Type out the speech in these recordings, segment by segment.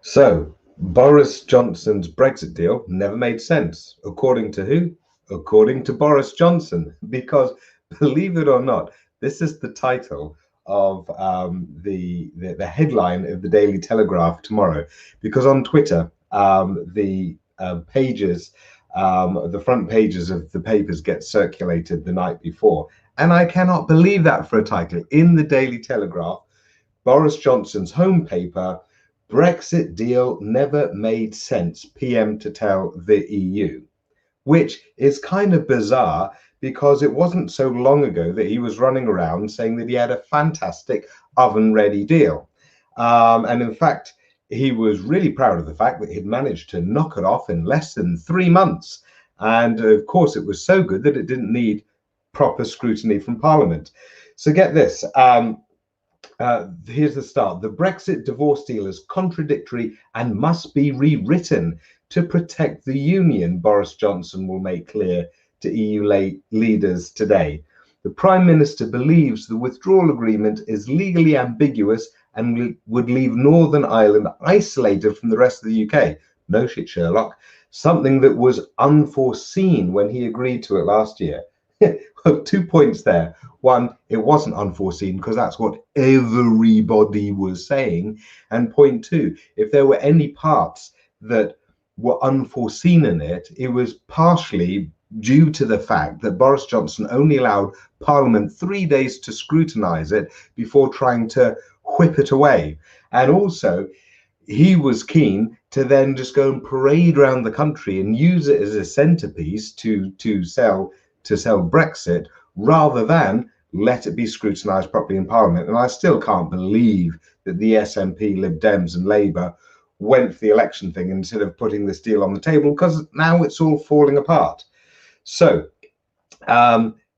So, Boris Johnson's Brexit deal never made sense. According to who? According to Boris Johnson. Because, believe it or not, this is the title of the headline of the Daily Telegraph tomorrow. Because on Twitter, the front pages of the papers get circulated the night before. And I cannot believe that for a title. In the Daily Telegraph, Boris Johnson's home paper, Brexit deal never made sense, PM to tell the EU, which is kind of bizarre because it wasn't so long ago that he was running around saying that he had a fantastic oven-ready deal. And in fact, he was really proud of the fact that he'd managed to knock it off in less than 3 months. And of course, it was so good that it didn't need proper scrutiny from Parliament. So get this. Here's the start. The Brexit divorce deal is contradictory and must be rewritten to protect the union, Boris Johnson will make clear to EU leaders today. The Prime Minister believes the withdrawal agreement is legally ambiguous and would leave Northern Ireland isolated from the rest of the UK. No shit, Sherlock. Something that was unforeseen when he agreed to it last year. Well, 2 points there. One, it wasn't unforeseen because that's what everybody was saying. And point two, if there were any parts that were unforeseen in it, it was partially due to the fact that Boris Johnson only allowed Parliament 3 days to scrutinise it before trying to whip it away. And also, he was keen to then just go and parade around the country and use it as a centrepiece to sell Brexit rather than let it be scrutinised properly in Parliament. And I still can't believe that the SNP, Lib Dems and Labour went for the election thing instead of putting this deal on the table, because now it's all falling apart. So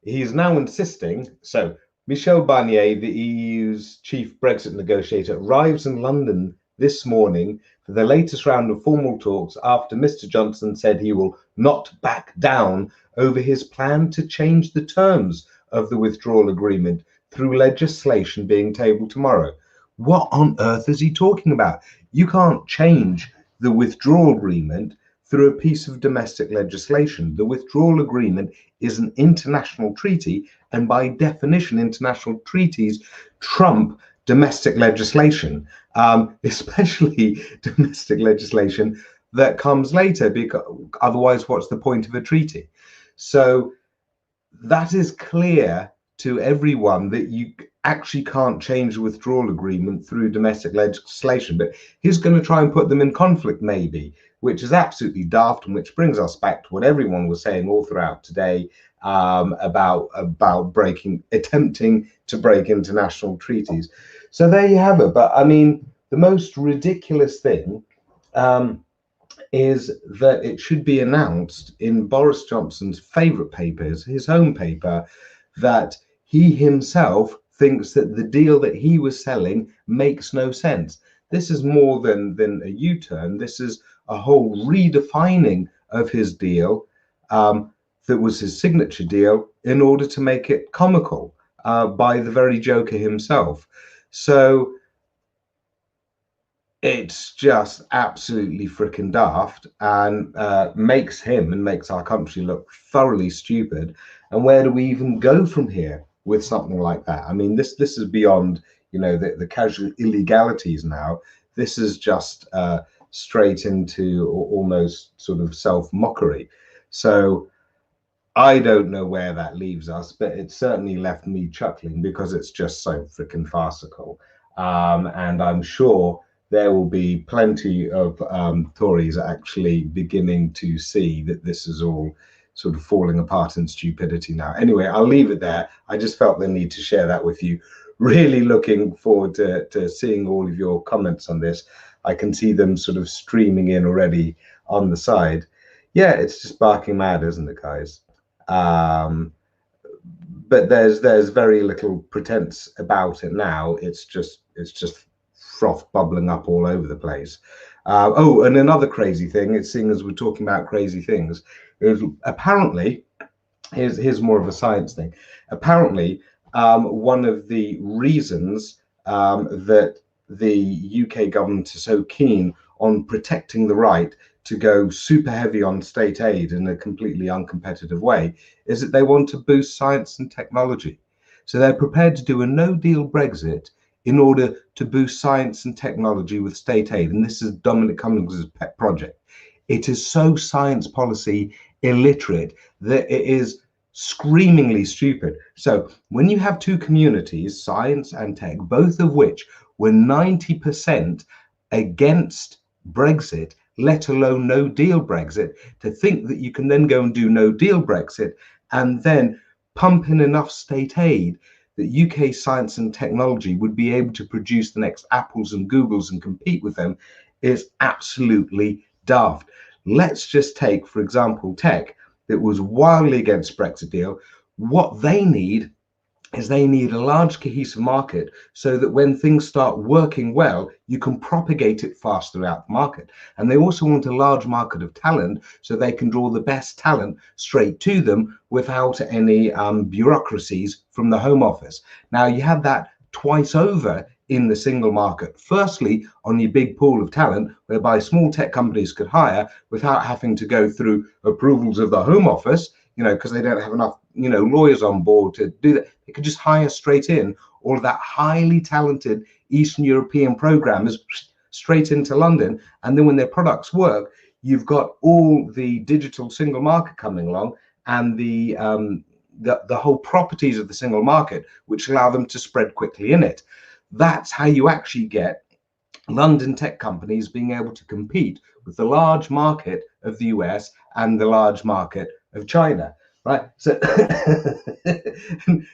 he's now insisting. So Michel Barnier, the EU's chief Brexit negotiator, arrives in London this morning for the latest round of formal talks after Mr. Johnson said he will not back down over his plan to change the terms of the withdrawal agreement through legislation being tabled tomorrow. What on earth is he talking about? You can't change the withdrawal agreement through a piece of domestic legislation. The withdrawal agreement is an international treaty, and by definition, international treaties trump domestic legislation, especially domestic legislation that comes later, because otherwise, what's the point of a treaty? So that is clear to everyone that you actually can't change the withdrawal agreement through domestic legislation, but he's going to try and put them in conflict, maybe, which is absolutely daft, and which brings us back to what everyone was saying all throughout today about attempting to break international treaties. So there you have it. But I mean, the most ridiculous thing is that it should be announced in Boris Johnson's favourite papers, his home paper, that he himself thinks that the deal that he was selling makes no sense. This is more than a U-turn. This is a whole redefining of his deal that was his signature deal in order to make it comical by the very Joker himself. So it's just absolutely freaking daft, and makes him and makes our country look thoroughly stupid. And where do we even go from here with something like that? I mean, this is beyond, you know, the casual illegalities now. This is just straight into almost sort of self-mockery. So I don't know where that leaves us, but it certainly left me chuckling because it's just so freaking farcical. And I'm sure there will be plenty of Tories actually beginning to see that this is all sort of falling apart in stupidity now. Anyway, I'll leave it there. I just felt the need to share that with you. Really looking forward to seeing all of your comments on this. I can see them sort of streaming in already on the side. Yeah, it's just barking mad, isn't it, guys? But there's very little pretense about it now. It's just froth bubbling up all over the place. Oh, and another crazy thing, it's seeing as we're talking about crazy things, is apparently, here's more of a science thing. Apparently, one of the reasons that the UK government is so keen on protecting the right to go super heavy on state aid in a completely uncompetitive way is that they want to boost science and technology. So they're prepared to do a no-deal Brexit in order to boost science and technology with state aid. And this is Dominic Cummings' pet project. It is so science policy illiterate that it is screamingly stupid. So when you have two communities, science and tech, both of which were 90% against Brexit, let alone no deal Brexit, to think that you can then go and do no deal Brexit and then pump in enough state aid that UK science and technology would be able to produce the next Apples and Googles and compete with them is absolutely daft. Let's just take, for example, tech that was wildly against Brexit deal. What they need is they need a large cohesive market so that when things start working well, you can propagate it fast throughout the market. And they also want a large market of talent so they can draw the best talent straight to them without any bureaucracies from the Home Office. Now, you have that twice over in the single market. Firstly, on your big pool of talent, whereby small tech companies could hire without having to go through approvals of the Home Office, because they don't have enough, lawyers on board to do that. They could just hire straight in all of that highly talented Eastern European programmers straight into London. And then when their products work, you've got all the digital single market coming along and the whole properties of the single market, which allow them to spread quickly in it. That's how you actually get London tech companies being able to compete with the large market of the US and the large market of China, right? So,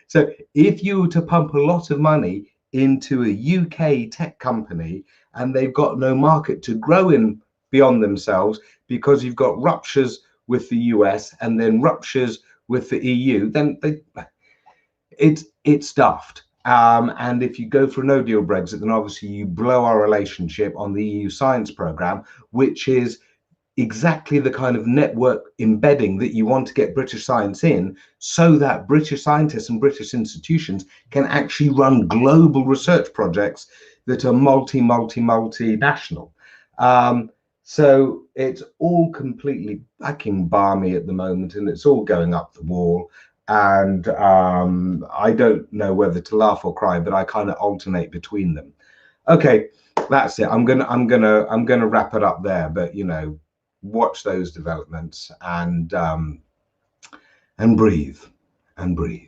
so if you were to pump a lot of money into a UK tech company and they've got no market to grow in beyond themselves because you've got ruptures with the US and then ruptures with the EU, then it's daft. And if you go for a no-deal Brexit, then obviously you blow our relationship on the EU science programme, which is exactly the kind of network embedding that you want to get British science in, so that British scientists and British institutions can actually run global research projects that are multinational. So it's all completely fucking balmy at the moment, and it's all going up the wall. And I don't know whether to laugh or cry, but I kind of alternate between them. Okay, that's it. I'm gonna wrap it up there. But watch those developments and breathe and breathe.